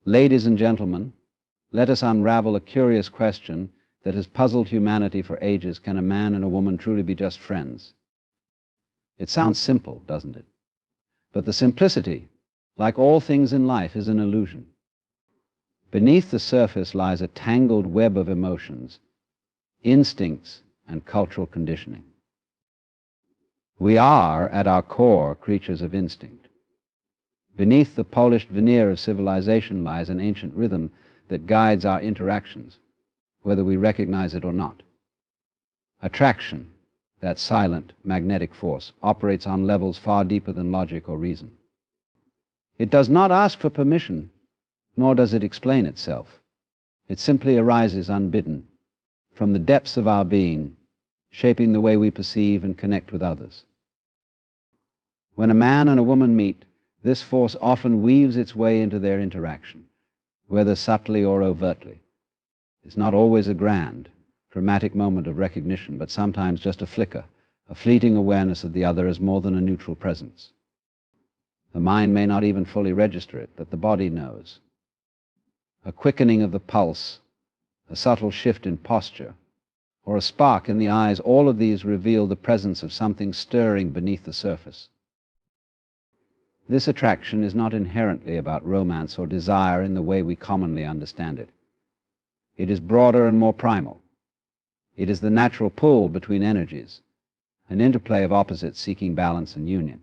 Ladies and gentlemen, let us unravel a curious question that has puzzled humanity for ages. Can a man and a woman truly be just friends? It sounds simple, doesn't it? But the simplicity, like all things in life, is an illusion. Beneath the surface lies a tangled web of emotions, instincts, and cultural conditioning. We are, at our core, creatures of instinct. Beneath the polished veneer of civilization lies an ancient rhythm that guides our interactions, whether we recognize it or not. Attraction, that silent, magnetic force, operates on levels far deeper than logic or reason. It does not ask for permission, nor does it explain itself. It simply arises unbidden, from the depths of our being, shaping the way we perceive and connect with others. When a man and a woman meet, this force often weaves its way into their interaction, whether subtly or overtly. It's not always a grand, dramatic moment of recognition, but sometimes just a flicker, a fleeting awareness of the other as more than a neutral presence. The mind may not even fully register it, but the body knows. A quickening of the pulse, a subtle shift in posture, or a spark in the eyes, all of these reveal the presence of something stirring beneath the surface. This attraction is not inherently about romance or desire in the way we commonly understand it. It is broader and more primal. It is the natural pull between energies, an interplay of opposites seeking balance and union.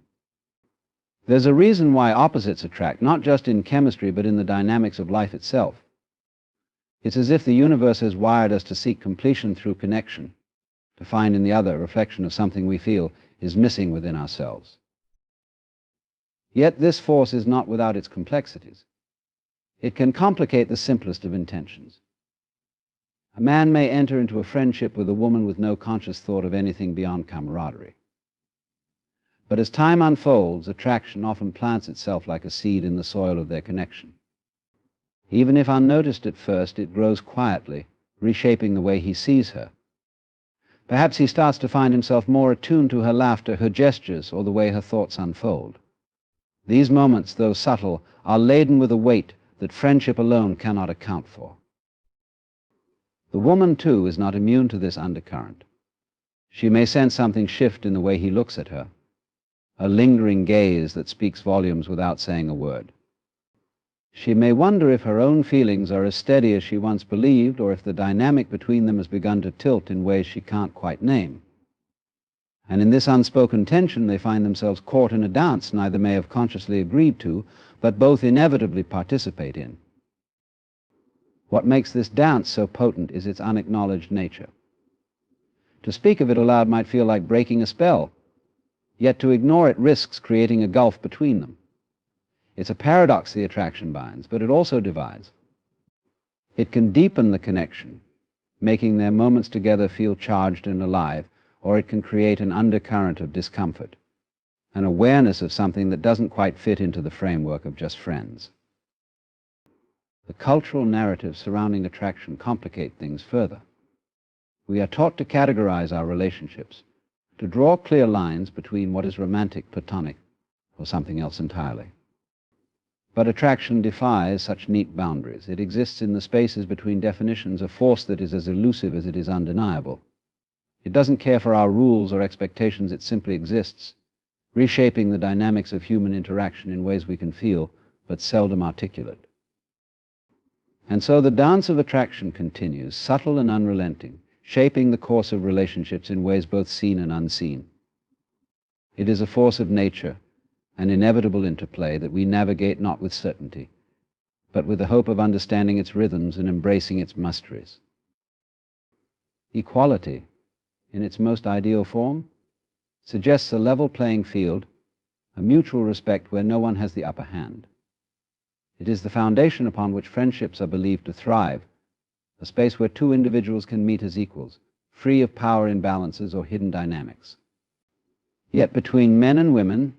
There's a reason why opposites attract, not just in chemistry, but in the dynamics of life itself. It's as if the universe has wired us to seek completion through connection, to find in the other a reflection of something we feel is missing within ourselves. Yet this force is not without its complexities. It can complicate the simplest of intentions. A man may enter into a friendship with a woman with no conscious thought of anything beyond camaraderie. But as time unfolds, attraction often plants itself like a seed in the soil of their connection. Even if unnoticed at first, it grows quietly, reshaping the way he sees her. Perhaps he starts to find himself more attuned to her laughter, her gestures, or the way her thoughts unfold. These moments, though subtle, are laden with a weight that friendship alone cannot account for. The woman, too, is not immune to this undercurrent. She may sense something shift in the way he looks at her, a lingering gaze that speaks volumes without saying a word. She may wonder if her own feelings are as steady as she once believed, or if the dynamic between them has begun to tilt in ways she can't quite name. And in this unspoken tension, they find themselves caught in a dance neither may have consciously agreed to, but both inevitably participate in. What makes this dance so potent is its unacknowledged nature. To speak of it aloud might feel like breaking a spell, yet to ignore it risks creating a gulf between them. It's a paradox the attraction binds, but it also divides. It can deepen the connection, making their moments together feel charged and alive, or it can create an undercurrent of discomfort, an awareness of something that doesn't quite fit into the framework of just friends. The cultural narratives surrounding attraction complicate things further. We are taught to categorize our relationships, to draw clear lines between what is romantic, platonic, or something else entirely. But attraction defies such neat boundaries. It exists in the spaces between definitions, a force that is as elusive as it is undeniable. It doesn't care for our rules or expectations, it simply exists, reshaping the dynamics of human interaction in ways we can feel, but seldom articulate. And so the dance of attraction continues, subtle and unrelenting, shaping the course of relationships in ways both seen and unseen. It is a force of nature, an inevitable interplay that we navigate not with certainty, but with the hope of understanding its rhythms and embracing its mysteries. Equality, in its most ideal form, suggests a level playing field, a mutual respect where no one has the upper hand. It is the foundation upon which friendships are believed to thrive, a space where two individuals can meet as equals, free of power imbalances or hidden dynamics. Yet between men and women,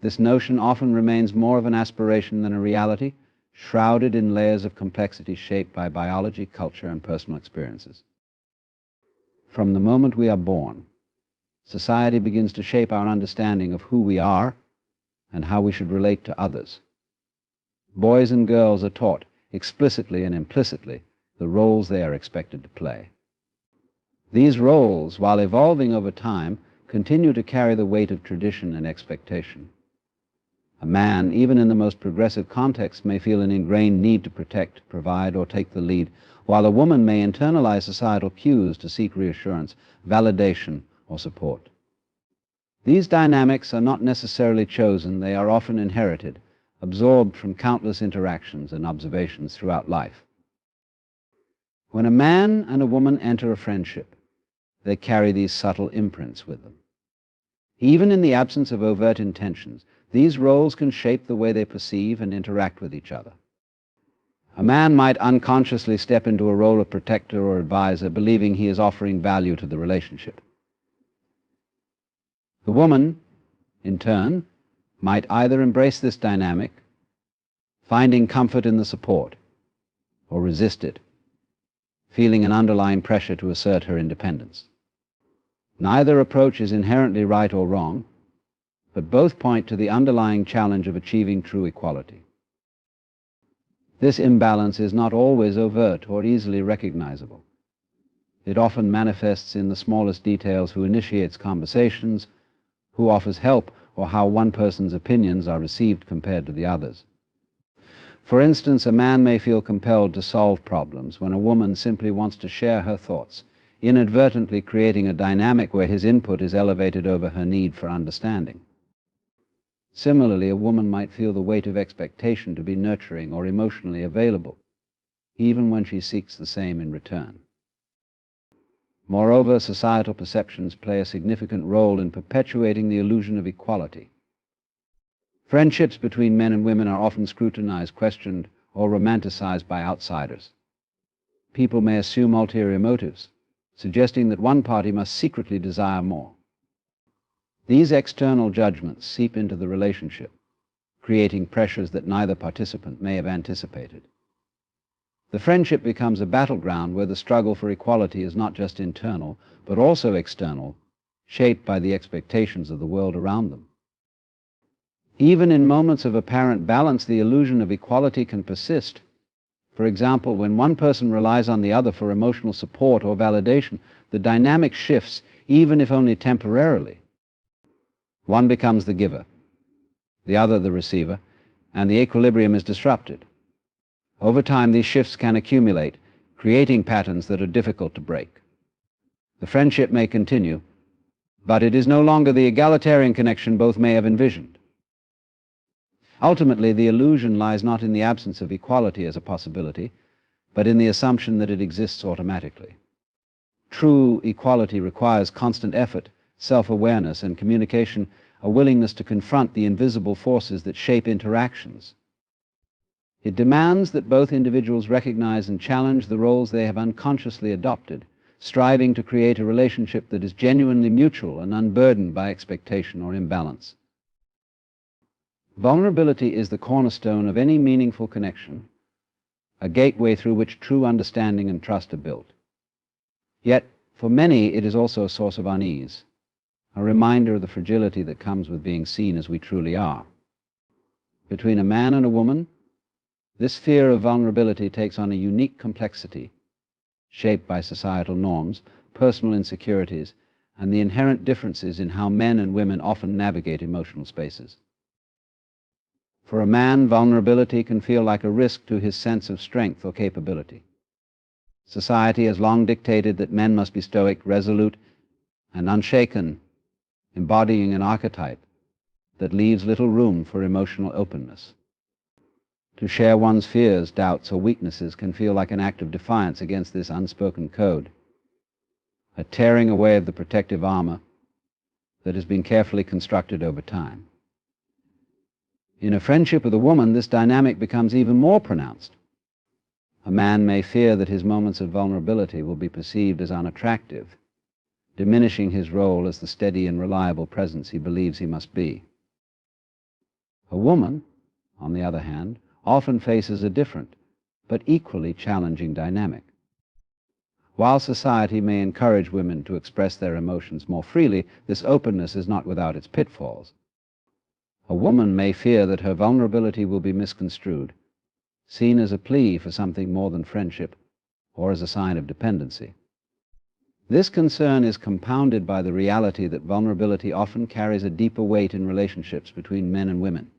this notion often remains more of an aspiration than a reality, shrouded in layers of complexity shaped by biology, culture, and personal experiences. From the moment we are born, society begins to shape our understanding of who we are and how we should relate to others. boys and girls are taught, explicitly and implicitly, the roles they are expected to play. These roles, while evolving over time, continue to carry the weight of tradition and expectation. A man, even in the most progressive contexts, may feel an ingrained need to protect, provide, or take the lead, while a woman may internalize societal cues to seek reassurance, validation, or support. These dynamics are not necessarily chosen, they are often inherited, absorbed from countless interactions and observations throughout life. When a man and a woman enter a friendship, they carry these subtle imprints with them. Even in the absence of overt intentions, these roles can shape the way they perceive and interact with each other. A man might unconsciously step into a role of protector or advisor, believing he is offering value to the relationship. The woman, in turn, might either embrace this dynamic, finding comfort in the support, or resist it, feeling an underlying pressure to assert her independence. Neither approach is inherently right or wrong, but both point to the underlying challenge of achieving true equality. This imbalance is not always overt or easily recognizable. It often manifests in the smallest details: who initiates conversations, who offers help, or how one person's opinions are received compared to the others. For instance, a man may feel compelled to solve problems when a woman simply wants to share her thoughts, inadvertently creating a dynamic where his input is elevated over her need for understanding. Similarly, a woman might feel the weight of expectation to be nurturing or emotionally available, even when she seeks the same in return. Moreover, societal perceptions play a significant role in perpetuating the illusion of equality. Friendships between men and women are often scrutinized, questioned, or romanticized by outsiders. People may assume ulterior motives, suggesting that one party must secretly desire more. These external judgments seep into the relationship, creating pressures that neither participant may have anticipated. The friendship becomes a battleground where the struggle for equality is not just internal, but also external, shaped by the expectations of the world around them. Even in moments of apparent balance, the illusion of equality can persist. For example, when one person relies on the other for emotional support or validation, the dynamic shifts, even if only temporarily. One becomes the giver, the other the receiver, and the equilibrium is disrupted. Over time, these shifts can accumulate, creating patterns that are difficult to break. The friendship may continue, but it is no longer the egalitarian connection both may have envisioned. Ultimately, the illusion lies not in the absence of equality as a possibility, but in the assumption that it exists automatically. True equality requires constant effort, self-awareness, and communication, a willingness to confront the invisible forces that shape interactions. It demands that both individuals recognize and challenge the roles they have unconsciously adopted, striving to create a relationship that is genuinely mutual and unburdened by expectation or imbalance. Vulnerability is the cornerstone of any meaningful connection, a gateway through which true understanding and trust are built. Yet, for many, it is also a source of unease, a reminder of the fragility that comes with being seen as we truly are. Between a man and a woman, this fear of vulnerability takes on a unique complexity, shaped by societal norms, personal insecurities, and the inherent differences in how men and women often navigate emotional spaces. For a man, vulnerability can feel like a risk to his sense of strength or capability. Society has long dictated that men must be stoic, resolute, and unshaken, embodying an archetype that leaves little room for emotional openness. To share one's fears, doubts, or weaknesses can feel like an act of defiance against this unspoken code, a tearing away of the protective armor that has been carefully constructed over time. In a friendship with a woman, this dynamic becomes even more pronounced. A man may fear that his moments of vulnerability will be perceived as unattractive, diminishing his role as the steady and reliable presence he believes he must be. A woman, on the other hand, often faces a different, but equally challenging dynamic. While society may encourage women to express their emotions more freely, this openness is not without its pitfalls. A woman may fear that her vulnerability will be misconstrued, seen as a plea for something more than friendship or as a sign of dependency. This concern is compounded by the reality that vulnerability often carries a deeper weight in relationships between men and women,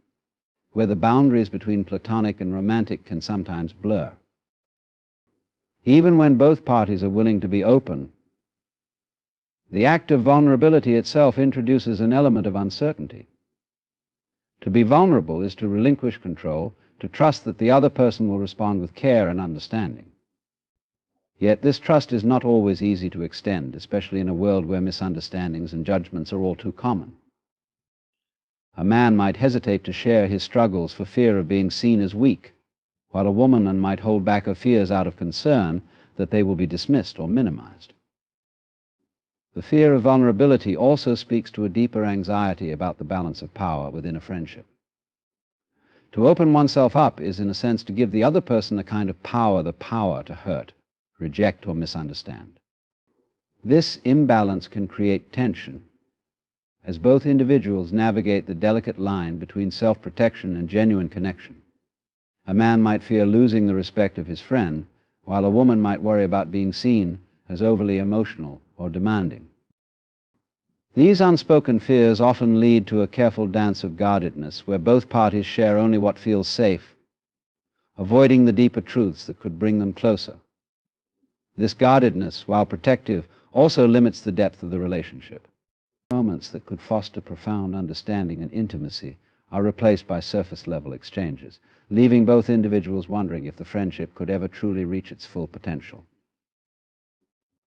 where the boundaries between platonic and romantic can sometimes blur. Even when both parties are willing to be open, the act of vulnerability itself introduces an element of uncertainty. To be vulnerable is to relinquish control, to trust that the other person will respond with care and understanding. Yet this trust is not always easy to extend, especially in a world where misunderstandings and judgments are all too common. A man might hesitate to share his struggles for fear of being seen as weak, while a woman might hold back her fears out of concern that they will be dismissed or minimized. The fear of vulnerability also speaks to a deeper anxiety about the balance of power within a friendship. To open oneself up is, in a sense, to give the other person a kind of power, the power to hurt, reject, or misunderstand. This imbalance can create tension as both individuals navigate the delicate line between self-protection and genuine connection. A man might fear losing the respect of his friend, while a woman might worry about being seen as overly emotional or demanding. These unspoken fears often lead to a careful dance of guardedness, where both parties share only what feels safe, avoiding the deeper truths that could bring them closer. This guardedness, while protective, also limits the depth of the relationship. Moments that could foster profound understanding and intimacy are replaced by surface-level exchanges, leaving both individuals wondering if the friendship could ever truly reach its full potential.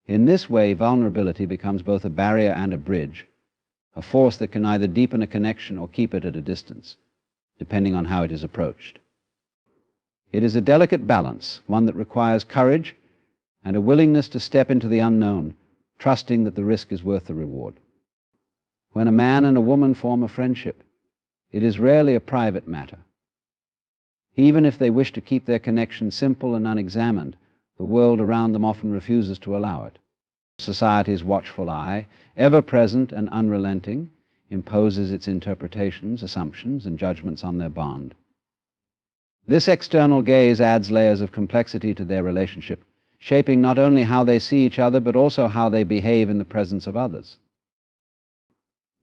In this way, vulnerability becomes both a barrier and a bridge, a force that can either deepen a connection or keep it at a distance, depending on how it is approached. It is a delicate balance, one that requires courage and a willingness to step into the unknown, trusting that the risk is worth the reward. When a man and a woman form a friendship, it is rarely a private matter. Even if they wish to keep their connection simple and unexamined, the world around them often refuses to allow it. Society's watchful eye, ever present and unrelenting, imposes its interpretations, assumptions, and judgments on their bond. This external gaze adds layers of complexity to their relationship, shaping not only how they see each other, but also how they behave in the presence of others.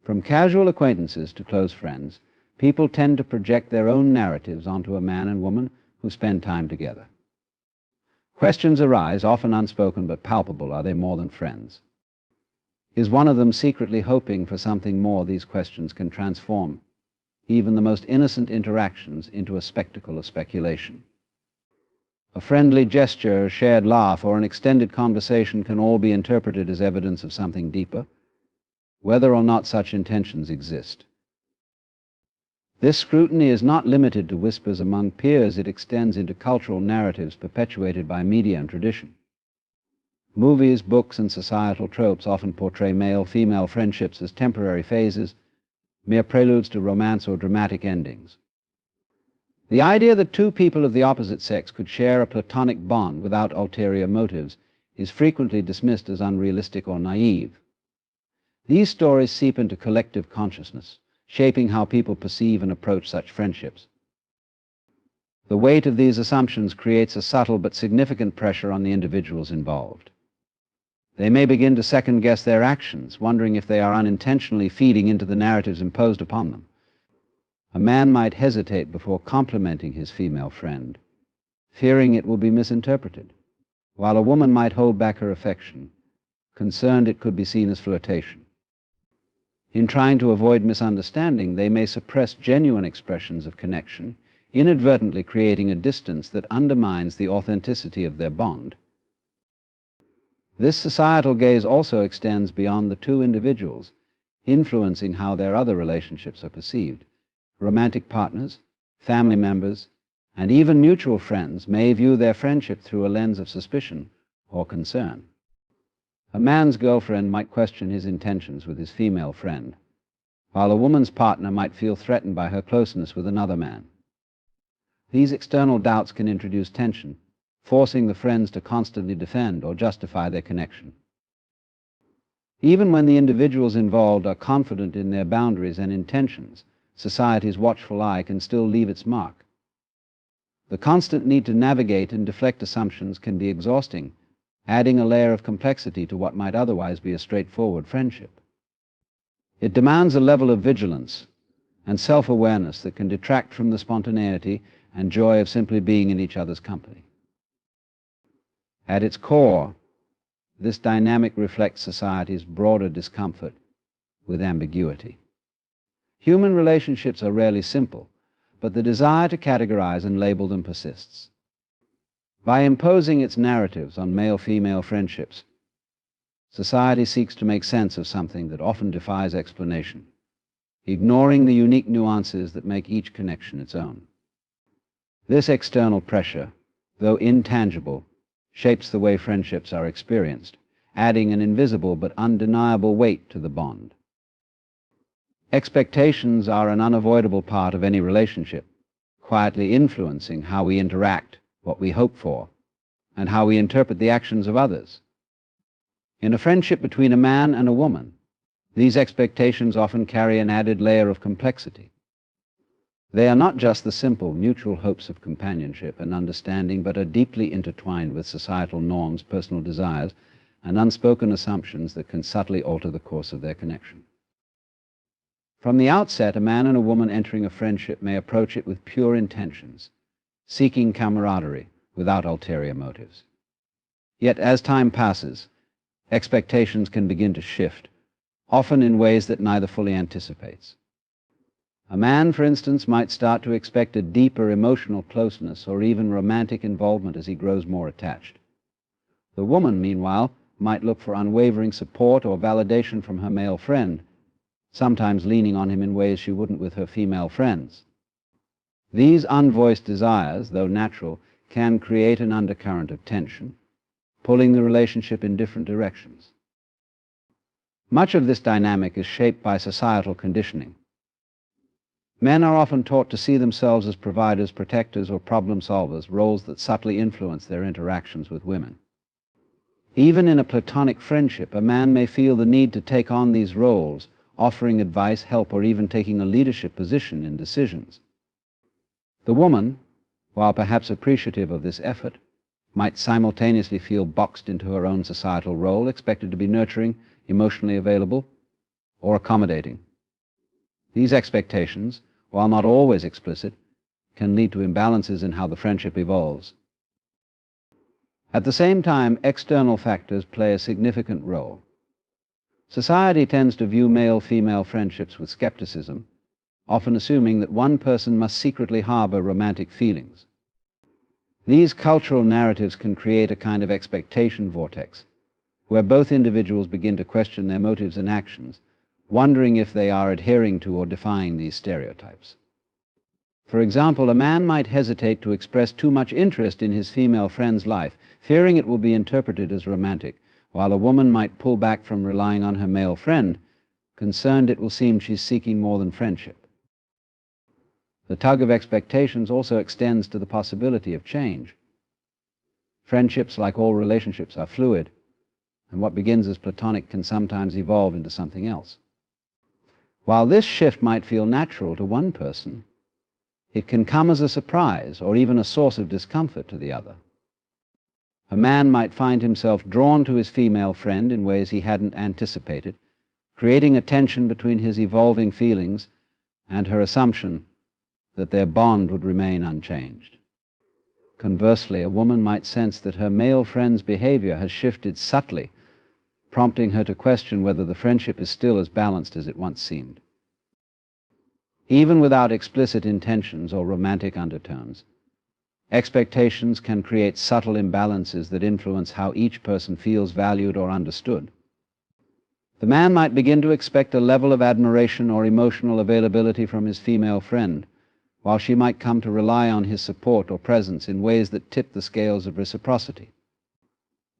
From casual acquaintances to close friends, people tend to project their own narratives onto a man and woman who spend time together. Questions arise, often unspoken but palpable. Are they more than friends? Is one of them secretly hoping for something more? These questions can transform even the most innocent interactions into a spectacle of speculation. A friendly gesture, a shared laugh, or an extended conversation can all be interpreted as evidence of something deeper, whether or not such intentions exist. This scrutiny is not limited to whispers among peers. It extends into cultural narratives perpetuated by media and tradition. Movies, books, and societal tropes often portray male-female friendships as temporary phases, mere preludes to romance or dramatic endings. The idea that two people of the opposite sex could share a platonic bond without ulterior motives is frequently dismissed as unrealistic or naive. These stories seep into collective consciousness, shaping how people perceive and approach such friendships. The weight of these assumptions creates a subtle but significant pressure on the individuals involved. They may begin to second-guess their actions, wondering if they are unintentionally feeding into the narratives imposed upon them. A man might hesitate before complimenting his female friend, fearing it will be misinterpreted, while a woman might hold back her affection, concerned it could be seen as flirtation. In trying to avoid misunderstanding, they may suppress genuine expressions of connection, inadvertently creating a distance that undermines the authenticity of their bond. This societal gaze also extends beyond the two individuals, influencing how their other relationships are perceived. Romantic partners, family members, and even mutual friends may view their friendship through a lens of suspicion or concern. A man's girlfriend might question his intentions with his female friend, while a woman's partner might feel threatened by her closeness with another man. These external doubts can introduce tension, forcing the friends to constantly defend or justify their connection. Even when the individuals involved are confident in their boundaries and intentions, society's watchful eye can still leave its mark. The constant need to navigate and deflect assumptions can be exhausting, adding a layer of complexity to what might otherwise be a straightforward friendship. It demands a level of vigilance and self-awareness that can detract from the spontaneity and joy of simply being in each other's company. At its core, this dynamic reflects society's broader discomfort with ambiguity. Human relationships are rarely simple, but the desire to categorize and label them persists. By imposing its narratives on male-female friendships, society seeks to make sense of something that often defies explanation, ignoring the unique nuances that make each connection its own. This external pressure, though intangible, shapes the way friendships are experienced, adding an invisible but undeniable weight to the bond. Expectations are an unavoidable part of any relationship, quietly influencing how we interact, what we hope for, and how we interpret the actions of others. In a friendship between a man and a woman, these expectations often carry an added layer of complexity. They are not just the simple mutual hopes of companionship and understanding, but are deeply intertwined with societal norms, personal desires, and unspoken assumptions that can subtly alter the course of their connection. From the outset, a man and a woman entering a friendship may approach it with pure intentions, seeking camaraderie without ulterior motives. Yet as time passes, expectations can begin to shift, often in ways that neither fully anticipates. A man, for instance, might start to expect a deeper emotional closeness or even romantic involvement as he grows more attached. The woman, meanwhile, might look for unwavering support or validation from her male friend, sometimes leaning on him in ways she wouldn't with her female friends. These unvoiced desires, though natural, can create an undercurrent of tension, pulling the relationship in different directions. Much of this dynamic is shaped by societal conditioning. Men are often taught to see themselves as providers, protectors, or problem solvers, roles that subtly influence their interactions with women. Even in a platonic friendship, a man may feel the need to take on these roles, offering advice, help, or even taking a leadership position in decisions. The woman, while perhaps appreciative of this effort, might simultaneously feel boxed into her own societal role, expected to be nurturing, emotionally available, or accommodating. These expectations, while not always explicit, can lead to imbalances in how the friendship evolves. At the same time, external factors play a significant role. Society tends to view male-female friendships with skepticism, often assuming that one person must secretly harbor romantic feelings. These cultural narratives can create a kind of expectation vortex, where both individuals begin to question their motives and actions, wondering if they are adhering to or defying these stereotypes. For example, a man might hesitate to express too much interest in his female friend's life, fearing it will be interpreted as romantic, while a woman might pull back from relying on her male friend, concerned it will seem she's seeking more than friendship. The tug of expectations also extends to the possibility of change. Friendships, like all relationships, are fluid, and what begins as platonic can sometimes evolve into something else. While this shift might feel natural to one person, it can come as a surprise or even a source of discomfort to the other. A man might find himself drawn to his female friend in ways he hadn't anticipated, creating a tension between his evolving feelings and her assumption that their bond would remain unchanged. Conversely, a woman might sense that her male friend's behavior has shifted subtly, prompting her to question whether the friendship is still as balanced as it once seemed. Even without explicit intentions or romantic undertones, expectations can create subtle imbalances that influence how each person feels valued or understood. The man might begin to expect a level of admiration or emotional availability from his female friend, while she might come to rely on his support or presence in ways that tip the scales of reciprocity.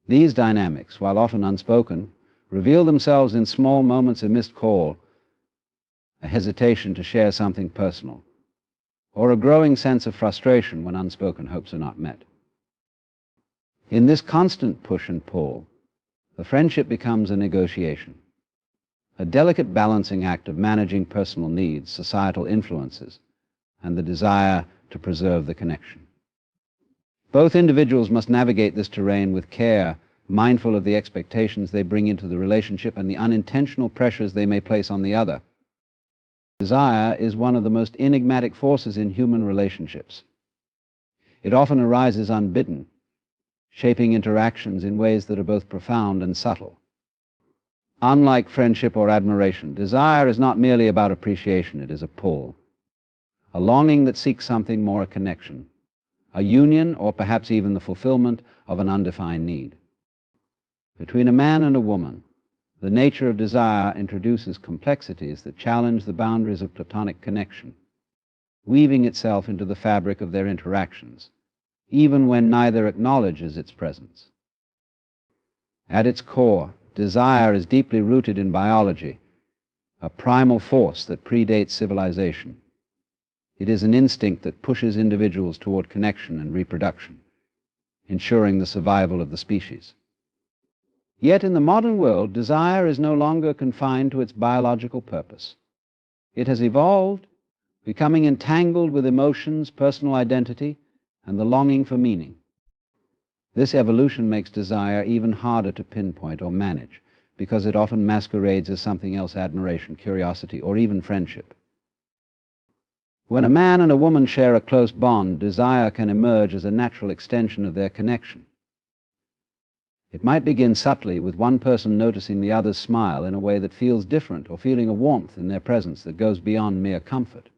These dynamics, while often unspoken, reveal themselves in small moments of missed call, a hesitation to share something personal, or a growing sense of frustration when unspoken hopes are not met. In this constant push and pull, the friendship becomes a negotiation, a delicate balancing act of managing personal needs, societal influences, and the desire to preserve the connection. Both individuals must navigate this terrain with care, mindful of the expectations they bring into the relationship and the unintentional pressures they may place on the other. Desire is one of the most enigmatic forces in human relationships. It often arises unbidden, shaping interactions in ways that are both profound and subtle. Unlike friendship or admiration, desire is not merely about appreciation, it is a pull, a longing that seeks something more, a connection, a union, or perhaps even the fulfillment of an undefined need. Between a man and a woman, the nature of desire introduces complexities that challenge the boundaries of Platonic connection, weaving itself into the fabric of their interactions, even when neither acknowledges its presence. At its core, desire is deeply rooted in biology, a primal force that predates civilization. It is an instinct that pushes individuals toward connection and reproduction, ensuring the survival of the species. Yet in the modern world, desire is no longer confined to its biological purpose. It has evolved, becoming entangled with emotions, personal identity, and the longing for meaning. This evolution makes desire even harder to pinpoint or manage, because it often masquerades as something else: admiration, curiosity, or even friendship. When a man and a woman share a close bond, desire can emerge as a natural extension of their connection. It might begin subtly, with one person noticing the other's smile in a way that feels different, or feeling a warmth in their presence that goes beyond mere comfort.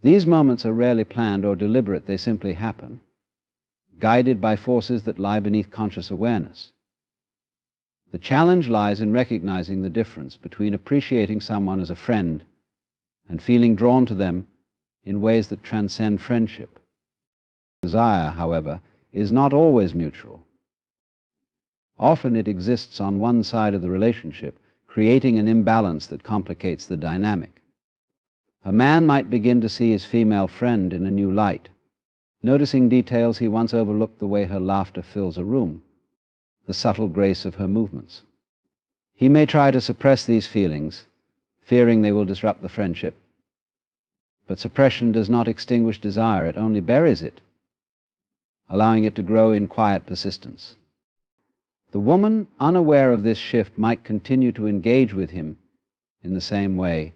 These moments are rarely planned or deliberate, they simply happen, guided by forces that lie beneath conscious awareness. The challenge lies in recognizing the difference between appreciating someone as a friend and feeling drawn to them in ways that transcend friendship. Desire, however, is not always mutual. Often it exists on one side of the relationship, creating an imbalance that complicates the dynamic. A man might begin to see his female friend in a new light, noticing details he once overlooked: the way her laughter fills a room, the subtle grace of her movements. He may try to suppress these feelings, fearing they will disrupt the friendship. But suppression does not extinguish desire, it only buries it, allowing it to grow in quiet persistence. The woman, unaware of this shift, might continue to engage with him in the same way,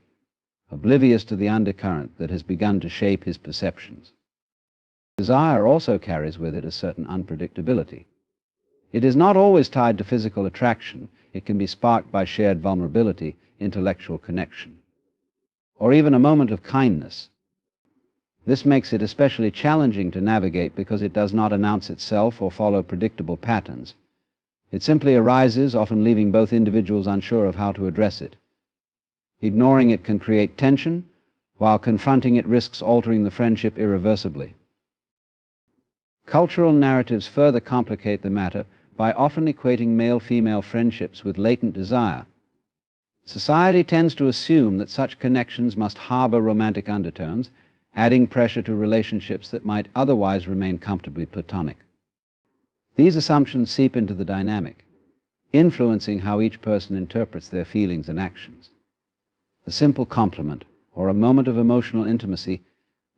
oblivious to the undercurrent that has begun to shape his perceptions. Desire also carries with it a certain unpredictability. It is not always tied to physical attraction. It can be sparked by shared vulnerability, intellectual connection, or even a moment of kindness. This makes it especially challenging to navigate because it does not announce itself or follow predictable patterns. It simply arises, often leaving both individuals unsure of how to address it. Ignoring it can create tension, while confronting it risks altering the friendship irreversibly. Cultural narratives further complicate the matter by often equating male-female friendships with latent desire. Society tends to assume that such connections must harbor romantic undertones, adding pressure to relationships that might otherwise remain comfortably platonic. These assumptions seep into the dynamic, influencing how each person interprets their feelings and actions. A simple compliment or a moment of emotional intimacy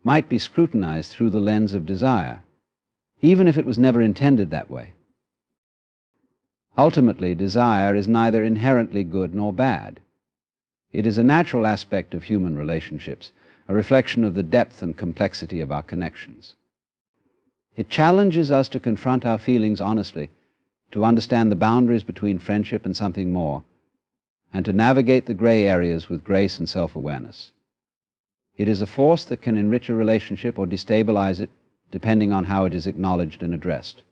might be scrutinized through the lens of desire, even if it was never intended that way. Ultimately, desire is neither inherently good nor bad. It is a natural aspect of human relationships, a reflection of the depth and complexity of our connections. It challenges us to confront our feelings honestly, to understand the boundaries between friendship and something more, and to navigate the gray areas with grace and self-awareness. It is a force that can enrich a relationship or destabilize it, depending on how it is acknowledged and addressed.